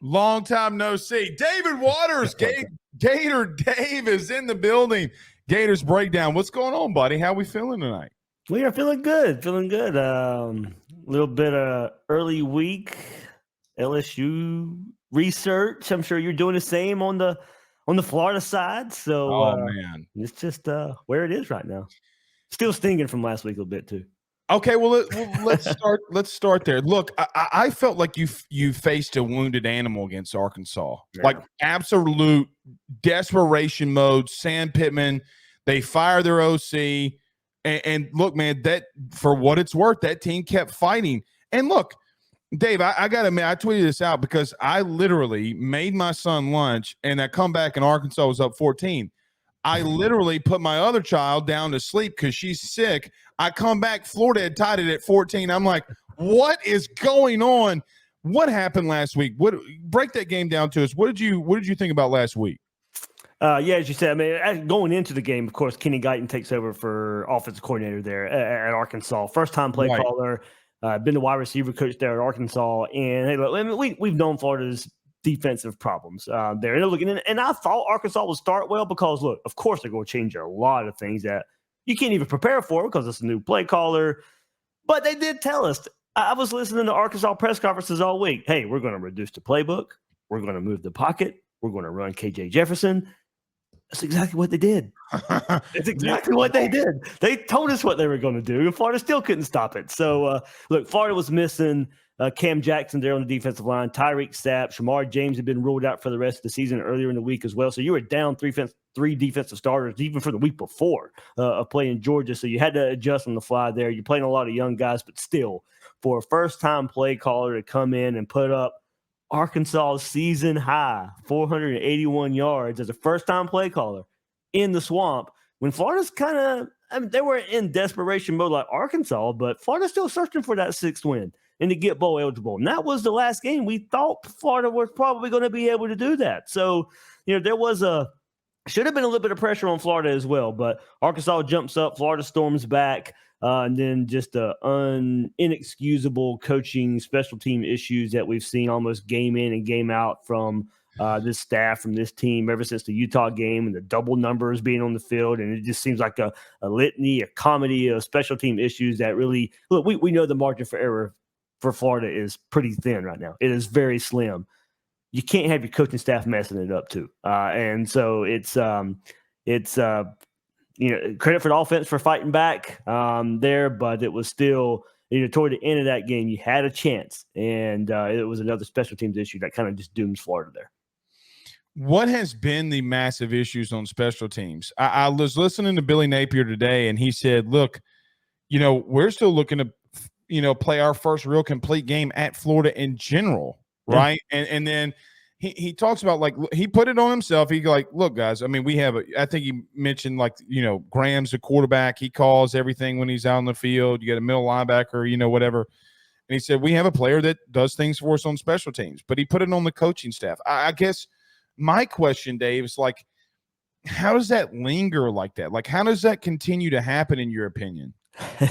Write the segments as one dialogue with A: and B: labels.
A: Long time no see. David Waters, Gator Dave is in the building. Gators breakdown. What's going on, buddy? How we feeling tonight?
B: We are feeling good. A little bit of early week LSU research. I'm sure you're doing the same on the Florida side. So,
A: man,
B: it's just where it is right now. Still stinging from last week a little bit too.
A: Okay, well let's start. Let's start there. Look, I felt like you faced a wounded animal against Arkansas, like absolute desperation mode. Sam Pittman, they fire their OC, and look, man, that for what it's worth, that team kept fighting. And look, Dave, I got to admit, I tweeted this out because I literally made my son lunch, and I come back and Arkansas was up 14. I literally put my other child down to sleep because she's sick. I come back, Florida had tied it at 14. I'm like, what is going on? What happened last week? Break that game down to us. What did you think about last week?
B: As you said, I mean, going into the game, of course, Kenny Guyton takes over for offensive coordinator there at Arkansas. First time play caller, been the wide receiver coach there at Arkansas. And hey, look, I mean, we've known Florida's defensive problems there. And looking, and I thought Arkansas would start well because, look, of course they're going to change a lot of things that you can't even prepare for because it's a new play caller. But they did tell us. I was listening to Arkansas press conferences all week. Hey, we're going to reduce the playbook. We're going to move the pocket. We're going to run KJ Jefferson. That's exactly what they did. It's exactly what they did. They told us what they were going to do, and Florida still couldn't stop it. So, look, Florida was missing Cam Jackson there on the defensive line, Tyreek Sapp, Shamar James had been ruled out for the rest of the season earlier in the week as well. So you were down three defensive starters even for the week before of playing Georgia. So you had to adjust on the fly there. You're playing a lot of young guys, but still, for a first-time play caller to come in and put up Arkansas's season high, 481 yards as a first-time play caller in the swamp, when Florida's kind of, I mean, they were in desperation mode like Arkansas, but Florida's still searching for that sixth win and to get bowl eligible. And that was the last game. We thought Florida was probably going to be able to do that. So, there was should have been a little bit of pressure on Florida as well, but Arkansas jumps up, Florida storms back. And then just inexcusable coaching special team issues that we've seen almost game in and game out from this staff, from this team ever since the Utah game and the double numbers being on the field. And it just seems like a litany, a comedy of special team issues that really – look, we know the margin for error for Florida is pretty thin right now. It is very slim. You can't have your coaching staff messing it up too. And so it's credit for the offense for fighting back there, but it was still, toward the end of that game, you had a chance, and it was another special teams issue that kind of just dooms Florida there.
A: What has been the massive issues on special teams? I was listening to Billy Napier today, and he said, look, we're still looking to, play our first real complete game at Florida in general, right? Yeah. And then he talks about, like, he put it on himself. He like, look, guys, I mean, we have I think he mentioned, like, Graham's the quarterback. He calls everything when he's out on the field. You got a middle linebacker, whatever. And he said, we have a player that does things for us on special teams, but he put it on the coaching staff. I guess my question, Dave, is like, how does that linger like that? Like, how does that continue to happen in your opinion?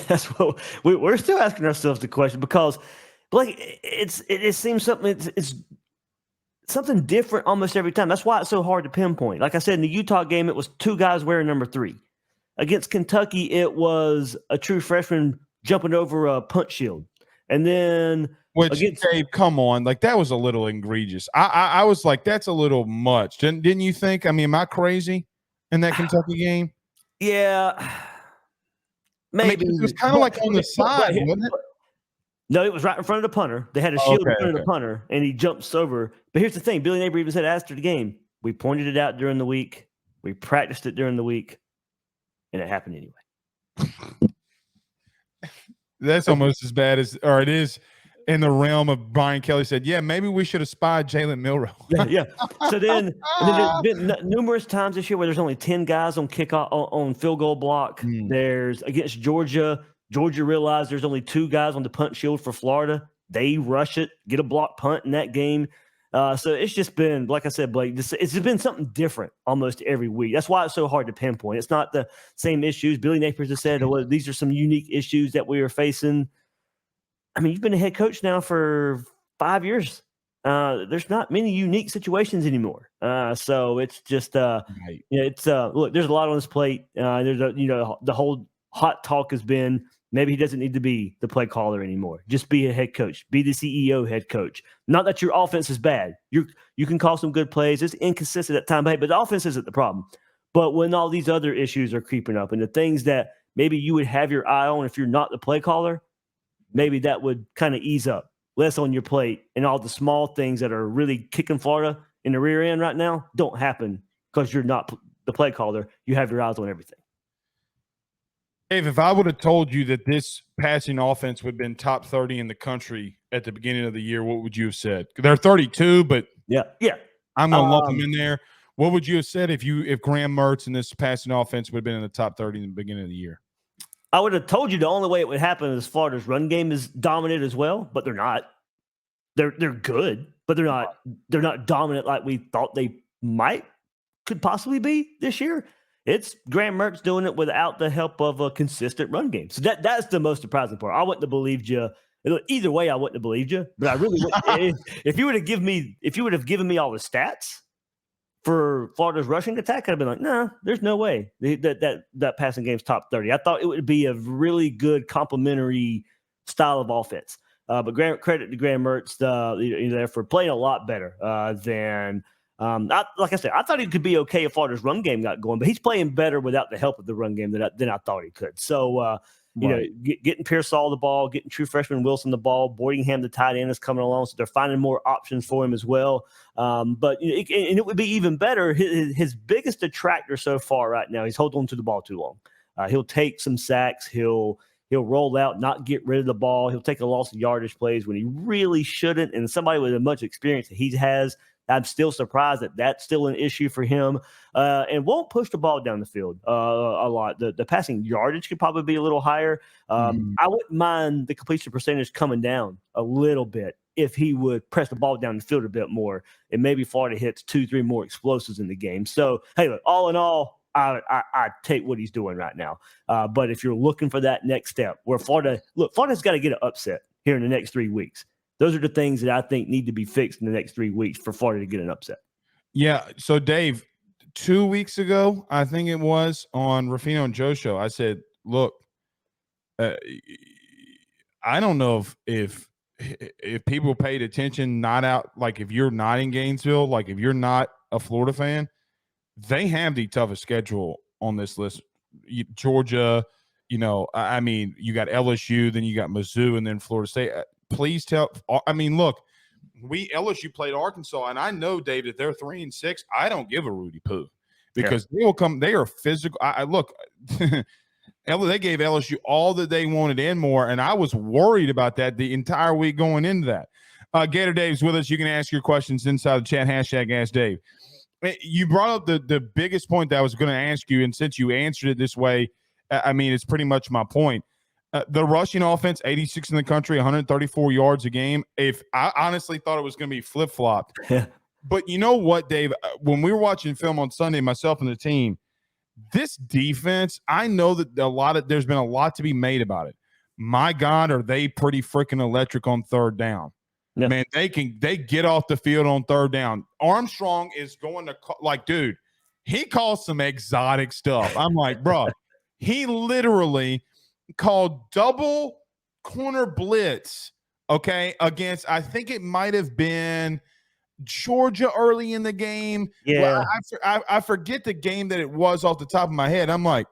B: That's what we're still asking ourselves the question, because like it seems something it's something different almost every time. That's why it's so hard to pinpoint. Like I said, in the Utah game, it was two guys wearing number 3. Against Kentucky, it was a true freshman jumping over a punch shield. And then
A: Dave, come on, like that was a little egregious. I was like, that's a little much. Didn't you think? I mean, am I crazy in that Kentucky game?
B: Yeah. Maybe.
A: I mean, it was kind of like on the side, wasn't it?
B: No, it was right in front of the punter. They had a shield in front of the punter, and he jumps over. But here's the thing. Billy Napier even said after the game, we pointed it out during the week. We practiced it during the week, and it happened anyway.
A: That's almost as bad as – or it is in the realm of Brian Kelly said, yeah, maybe we should have spied Jalen Milroe.
B: Yeah. So then there's been numerous times this year where there's only 10 guys on kickoff on field goal block. There's against Georgia – Georgia realized there's only 2 guys on the punt shield for Florida. They rush it, get a block punt in that game. So it's just been, like I said, Blake, it's been something different almost every week. That's why it's so hard to pinpoint. It's not the same issues. Billy Napier just said, well, these are some unique issues that we are facing. I mean, you've been a head coach now for 5 years. there's not many unique situations anymore. So it's just
A: Right.
B: it's look, there's a lot on his plate. There's the whole hot talk has been maybe he doesn't need to be the play caller anymore. Just be a head coach, be the CEO head coach. Not that your offense is bad. You can call some good plays. It's inconsistent at times, but the offense isn't the problem. But when all these other issues are creeping up and the things that maybe you would have your eye on if you're not the play caller, maybe that would kind of ease up, less on your plate, and all the small things that are really kicking Florida in the rear end right now don't happen because you're not the play caller. You have your eyes on everything.
A: Dave, if I would have told you that this passing offense would have been top 30 in the country at the beginning of the year, what would you have said? They're 32, but
B: yeah,
A: I'm going to lump them in there. What would you have said if Graham Mertz and this passing offense would have been in the top 30 in the beginning of the year?
B: I would have told you the only way it would happen is Florida's run game is dominant as well, but they're not. They're good, but they're not dominant like we thought they could possibly be this year. It's Graham Mertz doing it without the help of a consistent run game. So that's the most surprising part. I wouldn't have believed you. Either way, I wouldn't have believed you. But I really would. If you would have given me all the stats for Florida's rushing attack, I'd have been like, nah, there's no way that passing game's top 30. I thought it would be a really good complementary style of offense. But credit to Graham Mertz there for playing a lot better than like I said, I thought he could be okay if Florida's run game got going, but he's playing better without the help of the run game than I thought he could. So, getting Pearsall the ball, getting true freshman Wilson the ball, Boydingham the tight end is coming along, so they're finding more options for him as well. But it would be even better. His biggest detractor so far right now, he's holding on to the ball too long. He'll take some sacks. He'll roll out, not get rid of the ball. He'll take a loss of yardage plays when he really shouldn't. And somebody with as much experience that he has, I'm still surprised that that's still an issue for him, and won't push the ball down the field a lot. The passing yardage could probably be a little higher. I wouldn't mind the completion percentage coming down a little bit if he would press the ball down the field a bit more, and maybe Florida hits 2-3 more explosives in the game. So, hey, look, all in all, I take what he's doing right now. But if you're looking for that next step, where Florida's got to get an upset here in the next 3 weeks. Those are the things that I think need to be fixed in the next 3 weeks for Florida to get an upset.
A: Yeah. So, Dave, 2 weeks ago, I think it was on Rufino and Joe show, I said, look, I don't know if people paid attention, if you're not in Gainesville, like if you're not a Florida fan, they have the toughest schedule on this list. Georgia, you got LSU, then you got Mizzou, and then Florida State. Please look, LSU played Arkansas, and I know, Dave, that they're 3-6. I don't give a Rudy poo because they will come. They are physical. Look, they gave LSU all that they wanted and more, and I was worried about that the entire week going into that. Gator Dave's with us. You can ask your questions inside the chat, #AskDave. You brought up the biggest point that I was going to ask you, and since you answered it this way, it's pretty much my point. The rushing offense, 86 in the country, 134 yards a game. If I honestly thought it was going to be flip-flopped.
B: Yeah.
A: But you know what, Dave? When we were watching film on Sunday, myself and the team, this defense, I know that there's been a lot to be made about it. My God, are they pretty freaking electric on third down. Yeah. Man, they get off the field on third down. Armstrong is going to dude, he calls some exotic stuff. I'm like, bro, he literally – called double corner blitz, against, I think it might have been Georgia early in the game.
B: Yeah.
A: Well, I forget the game that it was off the top of my head. I'm like,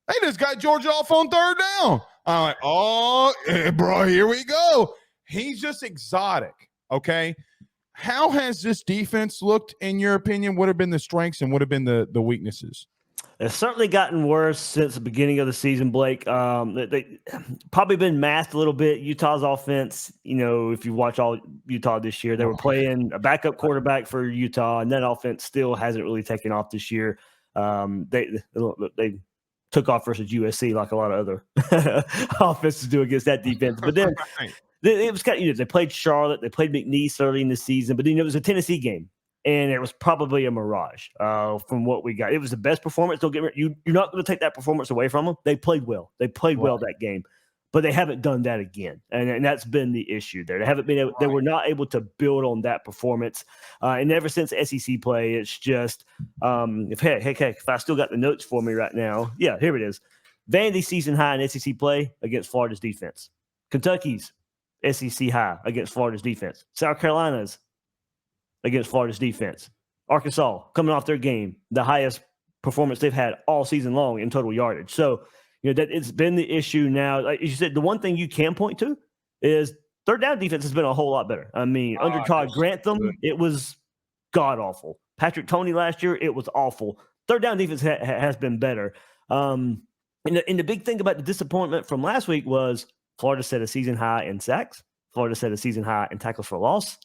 A: they just got Georgia off on third down. I'm like, oh, bro, here we go. He's just exotic, okay? How has this defense looked, in your opinion? What have been the strengths and what have been the weaknesses?
B: It's certainly gotten worse since the beginning of the season, Blake. They probably been masked a little bit. Utah's offense, if you watch all Utah this year, they were playing a backup quarterback for Utah, and that offense still hasn't really taken off this year. They took off versus USC like a lot of other offenses do against that defense. But then it was kind of, they played Charlotte, they played McNeese early in the season, but it was a Tennessee game. And it was probably a mirage from what we got. It was the best performance. Don't get me. You're not going to take that performance away from them. They played well. They played well that game. but they haven't done that again, and that's been the issue there. They haven't been able, they were not able to build on that performance, and ever since SEC play, it's just if I still got the notes for me right now, yeah, here it is. Vandy season high in SEC play against Florida's defense. Kentucky's SEC high against Florida's defense. South Carolina's against Florida's defense. Arkansas coming off their game, the highest performance they've had all season long in total yardage. So, that it's been the issue now. Like you said, the one thing you can point to is third down defense has been a whole lot better. I mean, under Todd Grantham, it was god awful. Patrick Toney last year, it was awful. Third down defense has been better. And the big thing about the disappointment from last week was Florida set a season high in sacks. Florida set a season high in tackles for loss.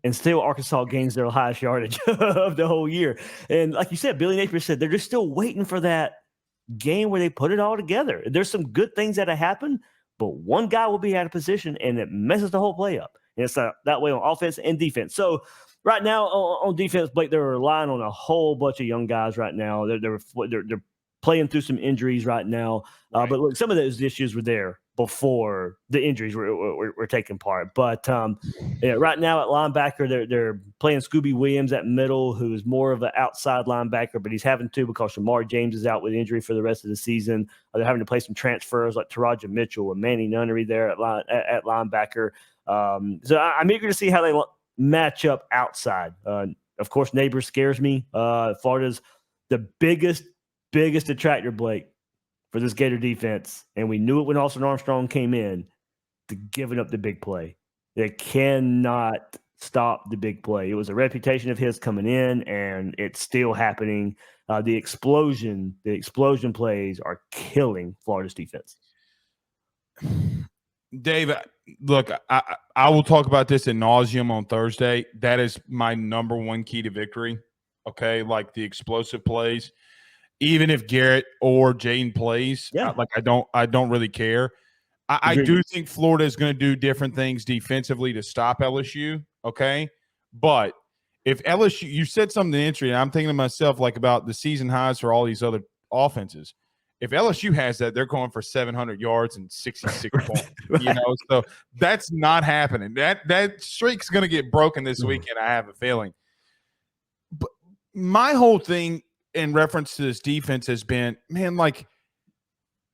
B: And still Arkansas gains their highest yardage of the whole year. And like you said, Billy Napier said they're just still waiting for that game where they put it all together. There's some good things that have happened, but one guy will be out of position and it messes the whole play up. And it's that way on offense and defense. So right now on defense, Blake, they're relying on a whole bunch of young guys right now. They're playing through some injuries right now. But look, some of those issues were there before the injuries were taking part. But right now at linebacker, they're playing Scooby Williams at middle, who is more of an outside linebacker, but he's having to because Shamar James is out with injury for the rest of the season. They're having to play some transfers like Taraja Mitchell and Manny Nunnery there at linebacker. So I'm eager to see how they match up outside. Of course, Neighbors scares me. Florida's the biggest attractor, Blake, for this Gator defense, and we knew it when Austin Armstrong came in, to giving up the big play. They cannot stop the big play. It was a reputation of his coming in, and it's still happening. The explosion plays are killing Florida's defense.
A: Dave, look, I will talk about this ad nauseum on Thursday. That is my number one key to victory. Okay, like the explosive plays. Even if Garrett or Jaden plays, I don't really care. I do think Florida is going to do different things defensively to stop LSU. Okay, but if LSU, you said something interesting, and I'm thinking to myself like about the season highs for all these other offenses. If LSU has that, they're going for 700 yards and 66 points. So that's not happening. That streak's going to get broken this weekend. I have a feeling. But my whole thing in reference to this defense has been, man, like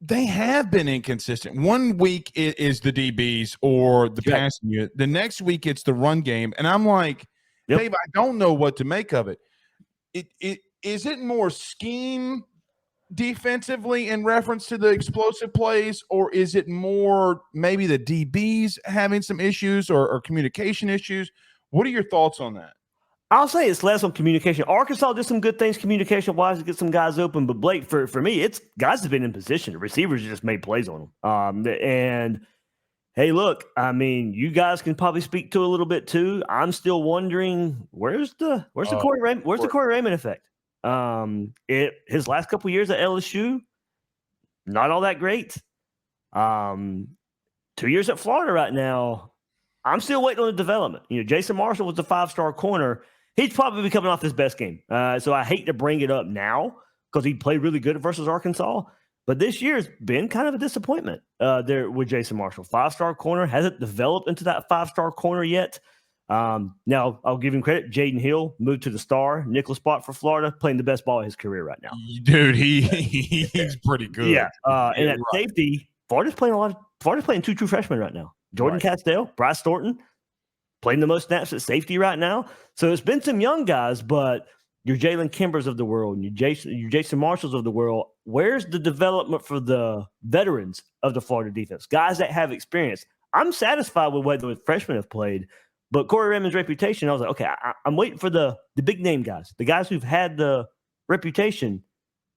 A: they have been inconsistent. One week it is the DBs or the passing unit. The next week it's the run game. And I'm like, Dave, I don't know what to make of it. Is it more scheme defensively in reference to the explosive plays, or is it more maybe the DBs having some issues or communication issues? What are your thoughts on that?
B: I'll say it's less on communication. Arkansas did some good things communication-wise to get some guys open, but Blake, for me, it's guys have been in position. The receivers just made plays on them. And hey, look, I mean, you guys can probably speak to a little bit too. I'm still wondering where's the Corey Raymond effect? His last couple years at LSU, not all that great. 2 years at Florida right now, I'm still waiting on the development. Jason Marshall was the 5-star corner. He's probably coming off his best game. So I hate to bring it up now because he played really good versus Arkansas. But this year's been kind of a disappointment there with Jason Marshall. 5-star corner, hasn't developed into that 5-star corner yet. Now, I'll give him credit. Jaden Hill moved to the star, nickel spot for Florida, playing the best ball of his career right now.
A: Dude, he's pretty good.
B: Yeah. And at safety, Florida's playing 2 true freshmen right now. Jordan Castell, Bryce Thornton, playing the most snaps at safety right now. So it's been some young guys, but your Jalen Kimbers of the world, and your Jason Marshalls of the world, where's the development for the veterans of the Florida defense? Guys that have experience. I'm satisfied with what the freshmen have played, but Corey Raymond's reputation, I was like, okay, I'm waiting for the big name guys, the guys who've had the reputation.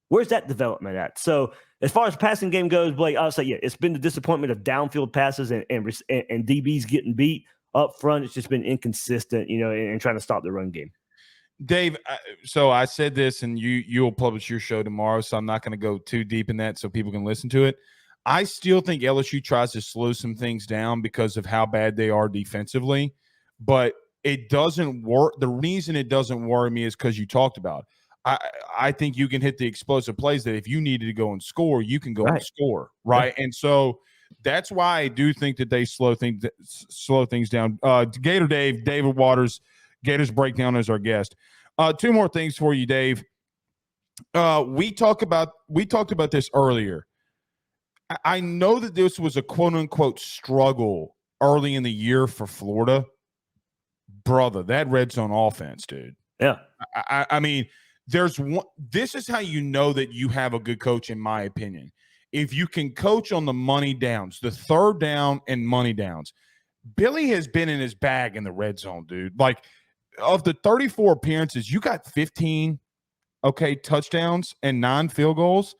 B: Where's that development at? So as far as passing game goes, Blake, I'll say, it's been the disappointment of downfield passes and DBs getting beat up front. It's just been inconsistent, and trying to stop the run game.
A: Dave, so I said this, and you'll publish your show tomorrow, so I'm not going to go too deep in that so people can listen to it. I still think LSU tries to slow some things down because of how bad they are defensively, but it doesn't work. The reason it doesn't worry me is because you talked about it. I think you can hit the explosive plays that if you needed to go and score, you can go and score, right? And so That's why I do think that they slow things down. Gator Dave, David Waters, Gators Breakdown is our guest. Two more things for you, Dave. We talked about this earlier. I know that this was a quote unquote struggle early in the year for Florida. Brother, that red zone offense, dude.
B: Yeah.
A: I mean, there's one. This is how you know that you have a good coach, in my opinion. If you can coach on the money downs, the third down and money downs. Billy has been in his bag in the red zone, dude. Like, of the 34 appearances, you got 15, touchdowns and 9 field goals.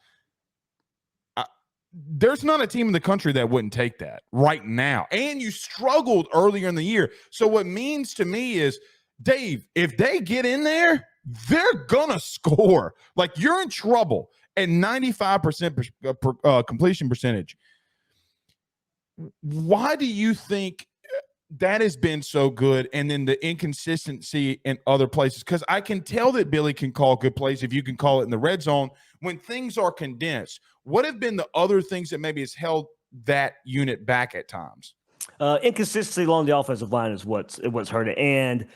A: There's not a team in the country that wouldn't take that right now. And you struggled earlier in the year. So what means to me is, Dave, if they get in there, they're going to score. Like, you're in trouble at 95% completion percentage. Why do you think that has been so good, and then the inconsistency in other places? Because I can tell that Billy can call good plays if you can call it in the red zone when things are condensed. What have been the other things that maybe has held that unit back at times?
B: Inconsistency along the offensive line is what's hurt it, and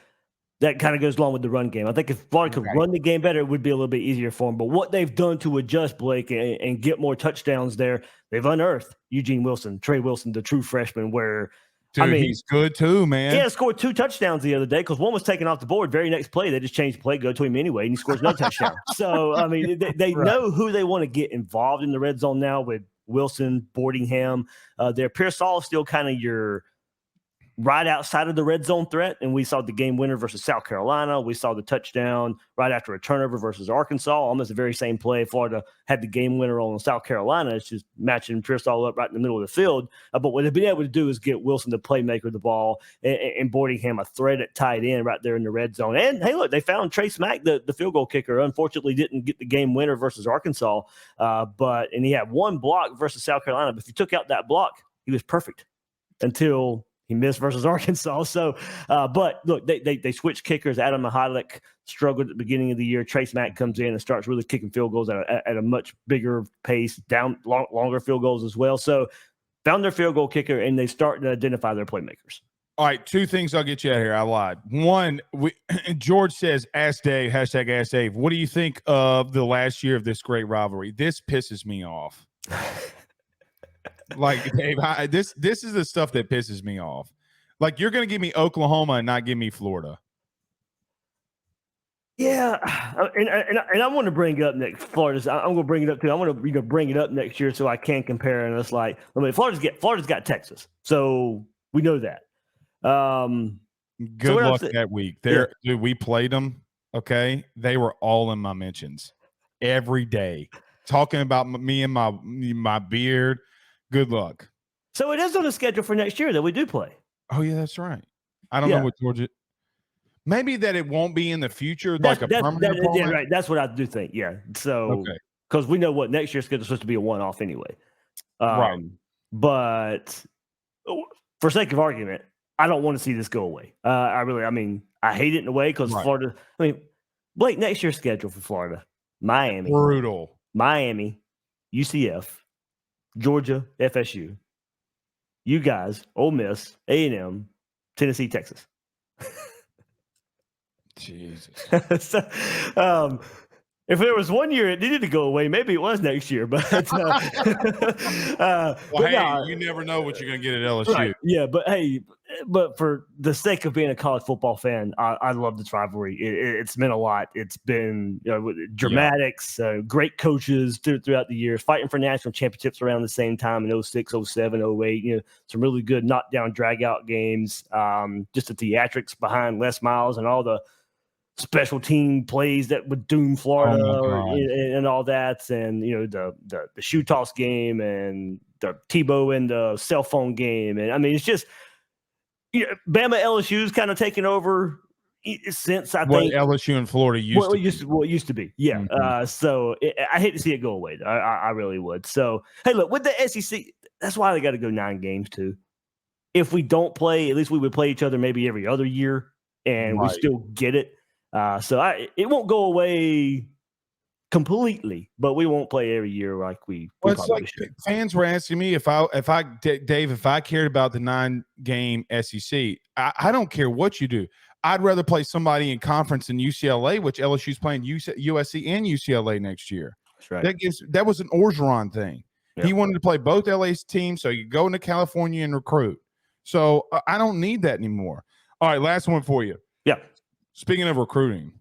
B: that kind of goes along with the run game. I think if Florida could run the game better, it would be a little bit easier for them. But what they've done to adjust, Blake, and get more touchdowns there, they've unearthed Eugene Wilson, Trey Wilson, the true freshman, where
A: Dude, I mean, he's good too, man.
B: Yeah, scored 2 touchdowns the other day because one was taken off the board. Very next play, they just changed the play, go to him anyway, and he scores no touchdown. So, I mean, they know who they want to get involved in the red zone now with Wilson, Boardingham. Their Pearsall is still kind of your right outside of the red zone threat, and we saw the game winner versus South Carolina. We saw the touchdown right after a turnover versus Arkansas, almost the very same play. Florida had the game winner on South Carolina. It's just matching Pearsall up right in the middle of the field. But what they've been able to do is get Wilson, the playmaker, of the ball, and Boardingham a threat at tight end right there in the red zone. And, hey, look, they found Trace Mack, the field goal kicker. Unfortunately, didn't get the game winner versus Arkansas, and he had one block versus South Carolina. But if you took out that block, he was perfect until he missed versus Arkansas. So, but look, they switched kickers. Adam Mihalik struggled at the beginning of the year. Trace Mack comes in and starts really kicking field goals at a much bigger pace, longer field goals as well. So, found their field goal kicker, and they start to identify their playmakers.
A: All right, 2 things I'll get you out of here. I lied. One, George says, "Ask Dave," hashtag Ask Dave. What do you think of the last year of this great rivalry? This pisses me off. Like, Dave, this is the stuff that pisses me off. Like, you're going to give me Oklahoma and not give me Florida.
B: Yeah, and I want to bring up next Florida. I'm going to bring it up too. I want to bring it up next year so I can compare. And it's like, I mean, Florida's got Texas, so we know that.
A: Good luck that week. Dude, we played them. Okay, they were all in my mentions every day, talking about me and my beard. Good luck.
B: So it is on the schedule for next year that we do play.
A: Oh, yeah, that's right. I don't know what Georgia – maybe that it won't be in the future, like a permanent opponent.
B: Yeah, right. That's what I do think, yeah. So because we know what next year's schedule is supposed to be a one-off anyway.
A: Right.
B: But for sake of argument, I don't want to see this go away. I hate it in a way because Florida – I mean, Blake, next year's schedule for Florida, Miami.
A: Brutal.
B: Miami, UCF, Georgia, FSU, you guys, Ole Miss, A&M, Tennessee, Texas.
A: Jesus.
B: So, if there was one year it needed to go away, maybe it was next year. But
A: you never know what you're going to get at LSU.
B: Right. Yeah, but for the sake of being a college football fan, I love this rivalry. It's meant a lot. It's been dramatics, great coaches throughout the years, fighting for national championships around the same time in 06, 07, 08. Some really good knockdown, drag-out games. Just the theatrics behind Les Miles and all the special team plays that would doom Florida and all that, and the shoe toss game and the Tebow and the cell phone game, and I mean it's just Bama LSU's kind of taken over since I think
A: LSU and Florida used to be.
B: Yeah. Mm-hmm. So I hate to see it go away. I really would. So hey, look, with the SEC, that's why they got to go 9 games too. If we don't play, at least we would play each other maybe every other year, and we still get it. So it won't go away completely, but we won't play every year like we
A: it's
B: probably
A: like
B: should.
A: fans were asking me if I cared about the 9-game SEC. I don't care what you do. I'd rather play somebody in conference than UCLA, which LSU's playing USC and UCLA next year.
B: That's right.
A: That was an Orgeron thing.
B: Yep.
A: He wanted to play both LA's teams, so you go into California and recruit. So I don't need that anymore. All right, last one for you.
B: Yeah.
A: Speaking of recruiting,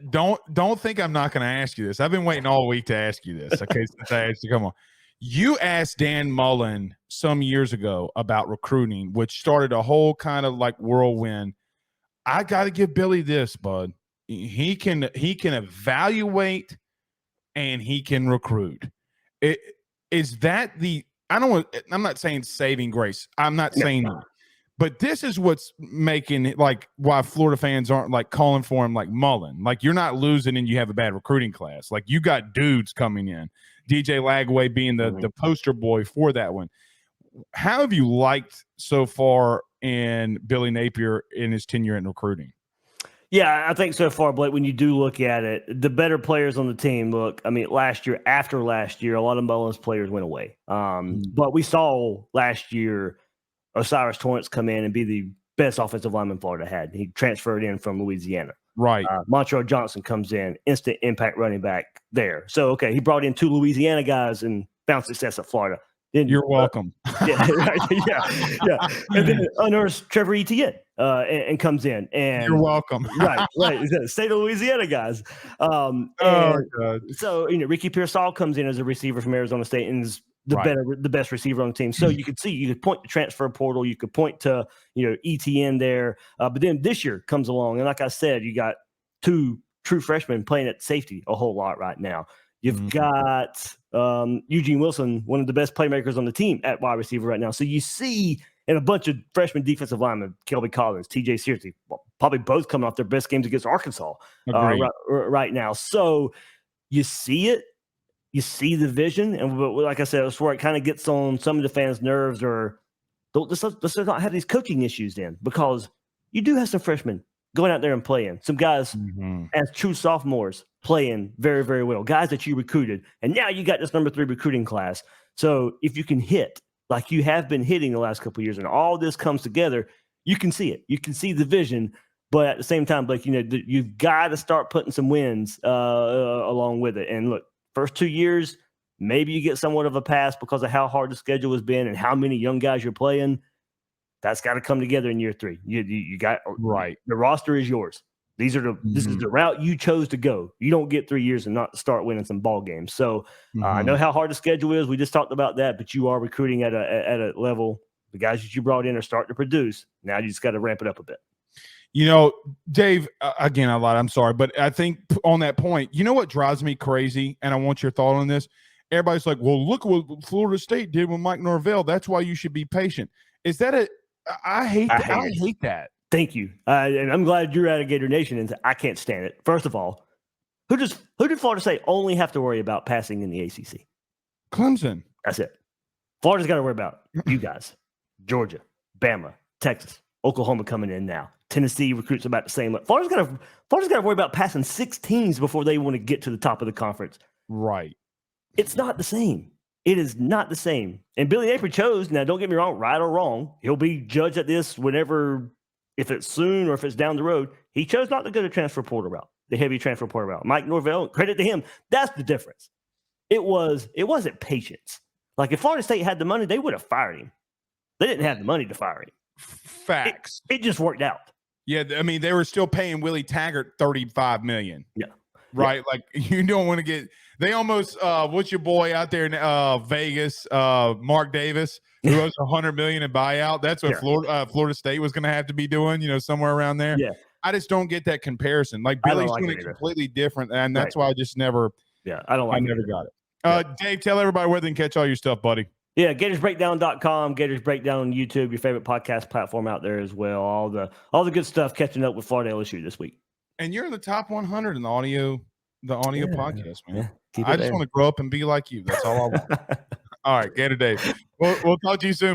A: don't think I'm not going to ask you this. I've been waiting all week to ask you this. Okay, since I asked you, come on. You asked Dan Mullen some years ago about recruiting, which started a whole kind of like whirlwind. I got to give Billy this, bud. He can evaluate and he can recruit. Is that the? I'm not saying saving grace. I'm not saying that. But this is what's making it like why Florida fans aren't like calling for him like Mullen. Like you're not losing and you have a bad recruiting class. Like you got dudes coming in. DJ Lagway being the poster boy for that one. How have you liked so far in Billy Napier in his tenure in recruiting?
B: Yeah, I think so far, Blake, when you do look at it, the better players on the team, look, I mean, after last year, a lot of Mullen's players went away. But we saw last year Osiris Torrance come in and be the best offensive lineman Florida had. He transferred in from Louisiana.
A: Right.
B: Montreal Johnson comes in, instant impact running back there. So, okay, he brought in 2 Louisiana guys and found success at Florida. Then,
A: you're welcome.
B: Yeah. And then unearths Trevor Etienne and comes in. And
A: you're welcome.
B: right. State of Louisiana guys.
A: God.
B: So, Ricky Pearsall comes in as a receiver from Arizona State and is the best receiver on the team. So you could point to transfer portal, you could point to ETN there. But then this year comes along, and like I said, you got 2 true freshmen playing at safety a whole lot right now. You've got Eugene Wilson, one of the best playmakers on the team at wide receiver right now. So you see, and a bunch of freshman defensive linemen, Kelby Collins, TJ Searcy, probably both coming off their best games against Arkansas right now. So you see it. You see the vision, and like I said, that's where it kind of gets on some of the fans' nerves, or let's not have these coaching issues then, because you do have some freshmen going out there and playing, some guys as true sophomores playing very, very well, guys that you recruited, and now you got this number 3 recruiting class. So if you can hit like you have been hitting the last couple of years, and all this comes together, you can see it. You can see the vision. But at the same time, Blake, you've got to start putting some wins along with it. And look, first 2 years, maybe you get somewhat of a pass because of how hard the schedule has been and how many young guys you're playing. That's got to come together in year 3. You got
A: right.
B: The roster is yours. This is the route you chose to go. You don't get 3 years and not start winning some ball games. So I know how hard the schedule is. We just talked about that, but you are recruiting at a level. The guys that you brought in are starting to produce. Now you just got to ramp it up a bit.
A: Dave, again, I lied. I'm sorry. But I think on that point, what drives me crazy, and I want your thought on this. Everybody's like, well, look what Florida State did with Mike Norvell. That's why you should be patient. Is that I hate that.
B: Thank you. And I'm glad you're out of Gator Nation, and I can't stand it. First of all, who did Florida State only have to worry about passing in the ACC?
A: Clemson.
B: That's it. Florida's got to worry about you guys. Georgia, Bama, Texas, Oklahoma coming in now. Tennessee recruits about the same. Florida's got to worry about passing 6 teams before they want to get to the top of the conference.
A: Right.
B: It's not the same. It is not the same. And Billy Napier chose, now don't get me wrong, right or wrong, he'll be judged at this whenever, if it's soon or if it's down the road. He chose not to go the transfer portal route, the heavy transfer portal route. Mike Norvell, credit to him, that's the difference. It wasn't patience. Like if Florida State had the money, they would have fired him. They didn't have the money to fire him.
A: Facts.
B: It just worked out.
A: Yeah, I mean, they were still paying Willie Taggart $35 million.
B: Yeah.
A: Right? Yeah. Like, you don't want to get – they almost what's your boy out there in Vegas, Mark Davis, who owes $100 million in buyout? That's what Florida State was going to have to be doing, somewhere around there.
B: Yeah.
A: I just don't get that comparison. Like, Billy's doing it completely different, and that's why I just never –
B: I never
A: got it. Dave, tell everybody where they can catch all your stuff, buddy.
B: Yeah, GatorsBreakdown.com, Gators Breakdown on YouTube, your favorite podcast platform out there as well. All the good stuff catching up with Florida LSU this week.
A: And you're in the top 100 in the audio podcast, man.
B: Yeah,
A: I just want to grow up and be like you. That's all I want. All right, Gator Dave. We'll talk to you soon.